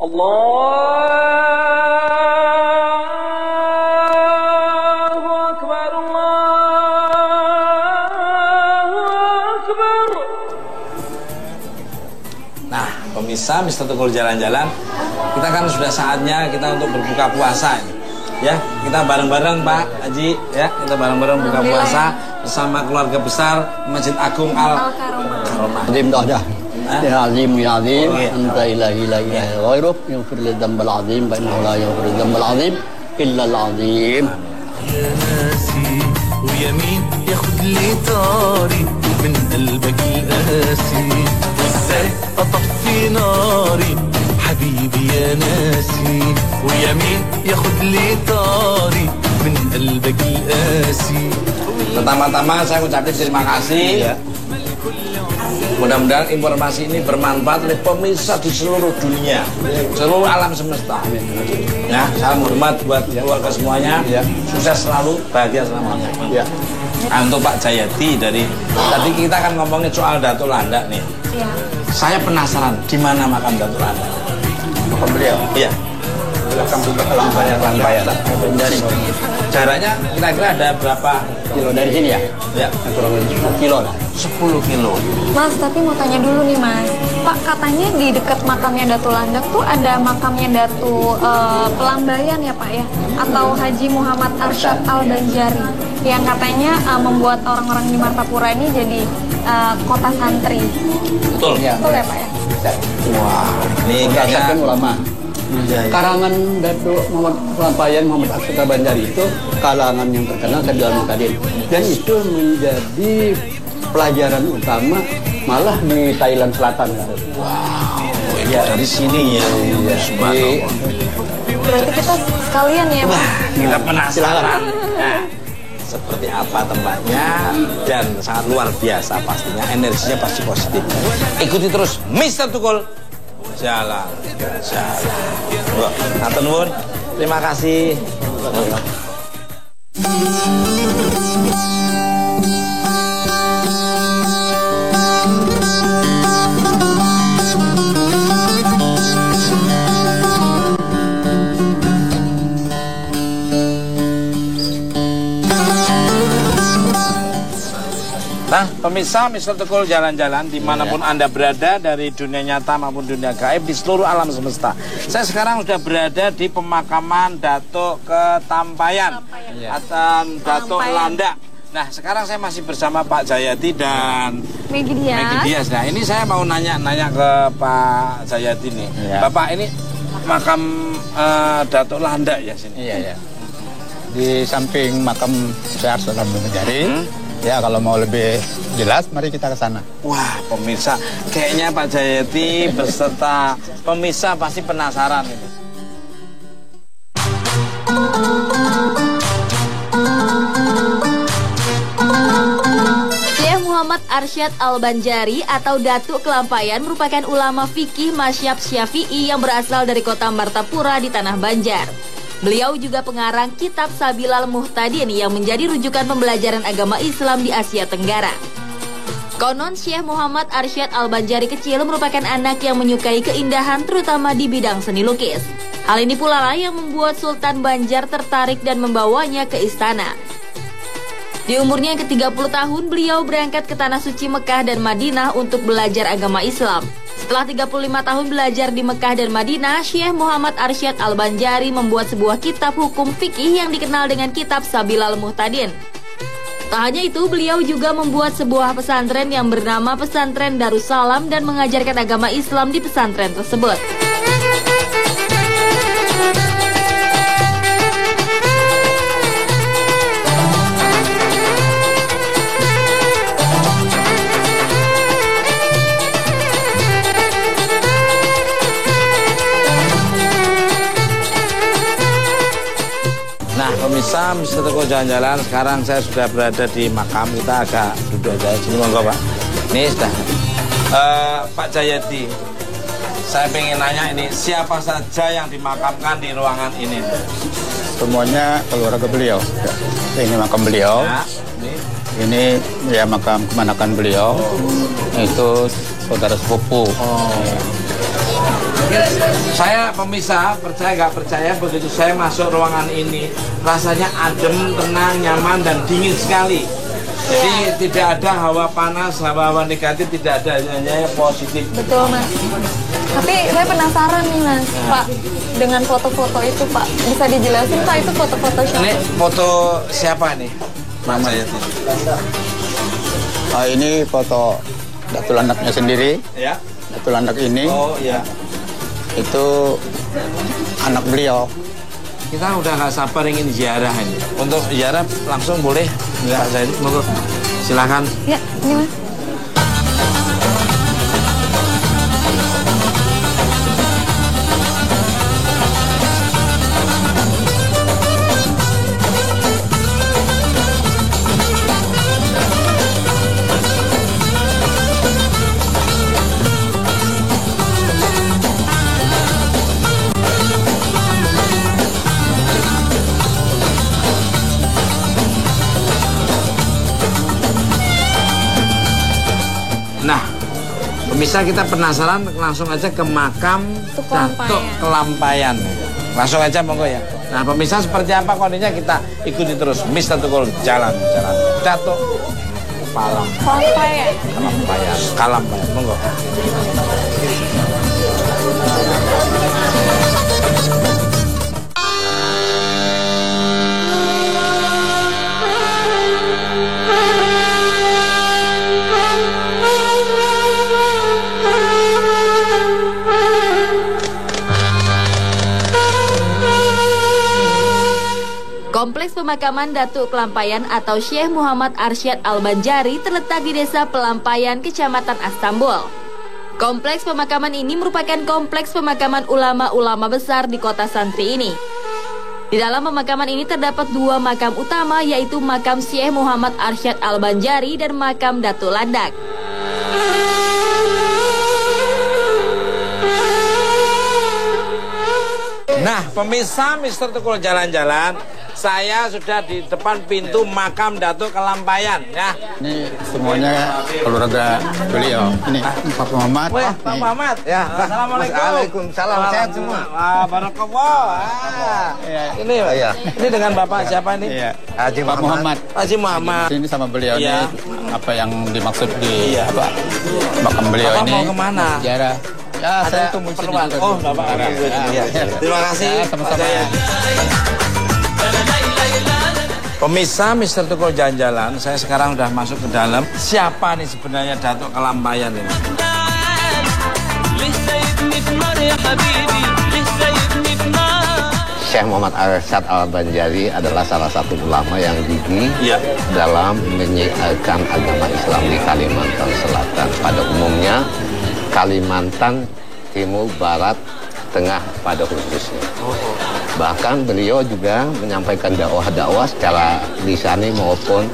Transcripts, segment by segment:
Allahu Akbar, Allahu Akbar. Nah, pemirsa Mister Tukul jalan-jalan, kita kan sudah saatnya kita untuk berbuka puasa ini. Ya, kita bareng-bareng Pak Haji, ya, kita bareng-bareng buka puasa bersama keluarga besar Masjid Agung Al-Karomah. Azim dah. Ya azim ya azim, anta ilahi la ilaha ghairuk, yaghfir li dzambal azim, fa innahu la yaghfir dzambal azim illa al azim. يا ناسي ويمين ياخد لي طاري من قلبك القاسي وازاي اطفي ناري حبيبي يا ناسي ويمين ياخد لي طاري من قلبك القاسي. Pertama-tama saya ucapkan terima kasih. Ya. Mudah-mudahan informasi ini bermanfaat oleh pemirsa di seluruh dunia, seluruh alam semesta. Ya, salam hormat buat keluarga semuanya. Ya. Sukses selalu, bahagia selamanya. Ya. Nah, untuk Pak Jayadi dari tadi kita kan ngomongin soal Datuk Landak nih. Ya. Saya penasaran di mana makam Datuk Landak? Makam beliau. Iya. Belakang Lampayan. Dari jaraknya kira-kira ada berapa kilo dari sini ya? Ya, kurang lebih 10 kilo lah. 10 kilo. Mas, tapi mau tanya dulu nih Mas. Pak, katanya di dekat makamnya Datu Landak tuh ada makamnya Datu Pelambayan ya Pak ya? Atau Haji Muhammad Arsyad Al-Banjari yang katanya membuat orang-orang di Martapura ini jadi kota santri. Betul. Ya, betul ya Pak ya? Wah, ini kayaknya ulama. Ya. Karangan Datuk Muhammad Lampayan Muhammad Arsyad Al-Banjari itu kalangan yang terkenal Sabilah Muhtadin, dan itu menjadi pelajaran utama malah di Thailand Selatan. Wow, ya dari sini ya. Berarti kita sekalian ya Pak? Kita penasaran. Nah, seperti apa tempatnya dan sangat luar biasa pastinya, energinya pasti positif. Ikuti terus Mister Tukul jalan. Hatur nuwun. Terima kasih. Nah, pemirsa Mister Tukul jalan-jalan dimanapun Anda berada dari dunia nyata maupun dunia gaib di seluruh alam semesta. Saya sekarang sudah berada di pemakaman Datuk Ketampayan atau Datuk Landak. Nah, sekarang saya masih bersama Pak Jayadi dan Maggie Dias. Nah, ini saya mau nanya ke Pak Jayadi nih. Ya. Bapak, ini makam Datuk Landak ya sini? Iya, ya. Di samping makam Syekh Arsyad Al-Banjari. Ya, kalau mau lebih jelas, mari kita ke sana. Wah, pemirsa, kayaknya Pak Jayadi beserta pemirsa pasti penasaran ini. Syekh Muhammad Arsyad Al-Banjari atau Datuk Kelampayan merupakan ulama fikih mazhab Syafi'i yang berasal dari kota Martapura di Tanah Banjar. Beliau juga pengarang kitab Sabilal Muhtadin yang menjadi rujukan pembelajaran agama Islam di Asia Tenggara. Konon Syekh Muhammad Arsyad Al-Banjari kecil merupakan anak yang menyukai keindahan terutama di bidang seni lukis. Hal ini pula lah yang membuat Sultan Banjar tertarik dan membawanya ke istana. Di umurnya yang ke-30 tahun, beliau berangkat ke Tanah Suci Mekah dan Madinah untuk belajar agama Islam. Setelah 35 tahun belajar di Mekah dan Madinah, Syekh Muhammad Arsyad Al-Banjari membuat sebuah kitab hukum fikih yang dikenal dengan kitab Sabilal Muhtadin. Tak hanya itu, beliau juga membuat sebuah pesantren yang bernama Pesantren Darussalam dan mengajarkan agama Islam di pesantren tersebut. Pemirsa Mister Tukul jalan-jalan, sekarang saya sudah berada di makam. Kita agak duduk aja sini, monggo Pak. Ini sudah Pak Jayadi, saya pengen nanya ini, siapa saja yang dimakamkan di ruangan ini? Semuanya keluarga beliau. Ini makam beliau. Ya, ini ya makam kemanakan beliau. Itu saudara sepupu. Saya pemirsa, percaya nggak percaya, begitu saya masuk ruangan ini rasanya adem, tenang, nyaman dan dingin sekali. Jadi tidak ada hawa panas, hawa-hawa negatif, tidak ada, hanya positif. Betul Mas. Tapi saya penasaran nih Mas, Pak, dengan foto-foto itu Pak, bisa dijelasin Pak itu foto-foto siapa? Ini foto siapa nih? Mas saya Ini foto Datuk Landaknya sendiri. Ya. Datuk Landak ini Oh iya. itu anak beliau. Kita udah nggak sabar ingin ziarah ini. Untuk ziarah langsung boleh? Ya. Pak Zaidi, monggo. Silakan. Ya, ini Mas. Nah, pemirsa kita penasaran, langsung aja ke makam Datuk Kelampayan. Langsung aja monggo ya. Nah, pemirsa seperti apa kondisinya kita ikuti terus. Mister Tukul jalan-jalan. Datuk Kelampayan, monggo. Kompleks pemakaman Datuk Kelampayan atau Syekh Muhammad Arsyad Al-Banjari terletak di Desa Pelampayan, Kecamatan Astambul. Kompleks pemakaman ini merupakan kompleks pemakaman ulama-ulama besar di kota Santri ini. Di dalam pemakaman ini terdapat dua makam utama, yaitu makam Syekh Muhammad Arsyad Al-Banjari dan makam Datuk Landak. Nah, pemirsa Mister Tukul jalan-jalan, saya sudah di depan pintu makam Datuk Kelampayan ya. Ini semuanya keluarga beliau. Ini Pak Muhammad. Wah, Pak Muhammad. Ya. Assalamualaikum. Waalaikumsalam. Sehat semua. Wah, barakallah. Ini, Iya. ini dengan Bapak siapa ini? Iya. Haji Pak Muhammad. Haji Muhammad. Ini sama beliau Iya. nih. Apa yang dimaksud di makam beliau Bapak ini? mau kemana? Sejarah. Ya, saya tunggu di sini perluan. juga. Oh, Bapak ada di sini. Ya. Terima kasih. Ya, sama-sama. Pak Jaya. Pemirsa Mister Tukul jalan-jalan, saya sekarang udah masuk ke dalam. Siapa nih sebenarnya Datuk Kelampayan ini? Syekh Muhammad Arsyad Al-Banjari adalah salah satu ulama yang gigih Iya. dalam menyiarkan agama Islam di Kalimantan Selatan. Pada umumnya Kalimantan Timur, Barat, Tengah pada khususnya. Bahkan beliau juga menyampaikan dakwah-dakwah secara lisani maupun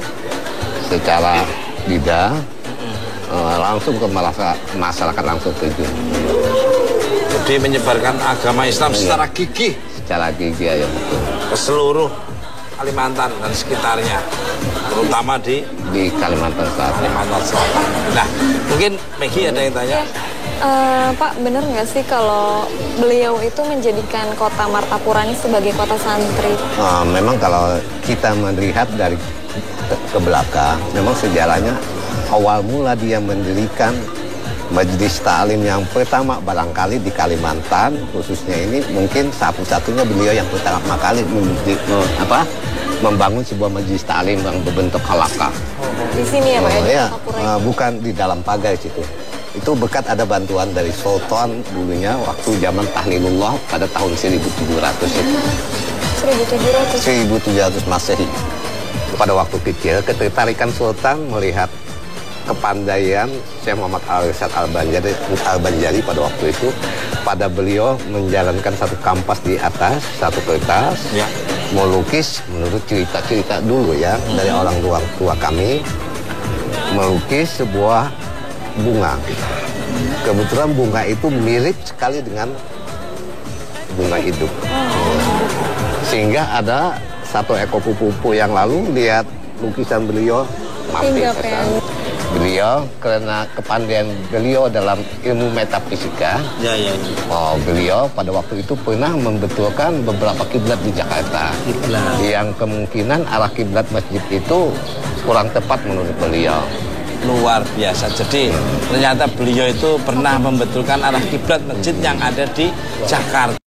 secara lidah langsung ke masyarakat langsung terjun. Jadi menyebarkan agama Islam secara gigih Secara gigih ya betul. ke seluruh Kalimantan dan sekitarnya, terutama di Kalimantan Selatan. Kalimantan Selatan. Nah, mungkin Maggie ada yang tanya. Pak, bener nggak sih kalau beliau itu menjadikan kota Martapura ini sebagai kota santri? Memang kalau kita melihat dari ke belakang, memang sejarahnya awal mula dia mendirikan majelis ta'lim yang pertama barangkali di Kalimantan, khususnya ini mungkin satu-satunya beliau yang pertama kali membangun sebuah majelis ta'lim yang berbentuk halaqah. Di sini ya Pak ya? Ya, Martapura. bukan di dalam pagar situ. Itu berkat ada bantuan dari Sultan dulunya waktu zaman Tahlilullah pada tahun 1700 itu. 1700 Masehi. Pada waktu kecil, ketertarikan Sultan melihat kepandaian Syekh Muhammad Arsyad Al-Banjari pada waktu itu, pada beliau menjalankan satu kampas di atas, satu kertas, Ya. melukis menurut cerita-cerita dulu ya, dari orang tua kami, melukis sebuah bunga. Kebetulan bunga itu mirip sekali dengan bunga hidup. Sehingga ada satu ekor kupu-kupu yang lalu lihat lukisan beliau mampir Hingga ke sana. Beliau karena kepandaian beliau dalam ilmu metafisika, beliau pada waktu itu pernah membetulkan beberapa kiblat di Jakarta. Yang kemungkinan arah kiblat masjid itu kurang tepat menurut beliau. Luar biasa. Jadi ternyata beliau itu pernah membetulkan arah kiblat masjid yang ada di Jakarta.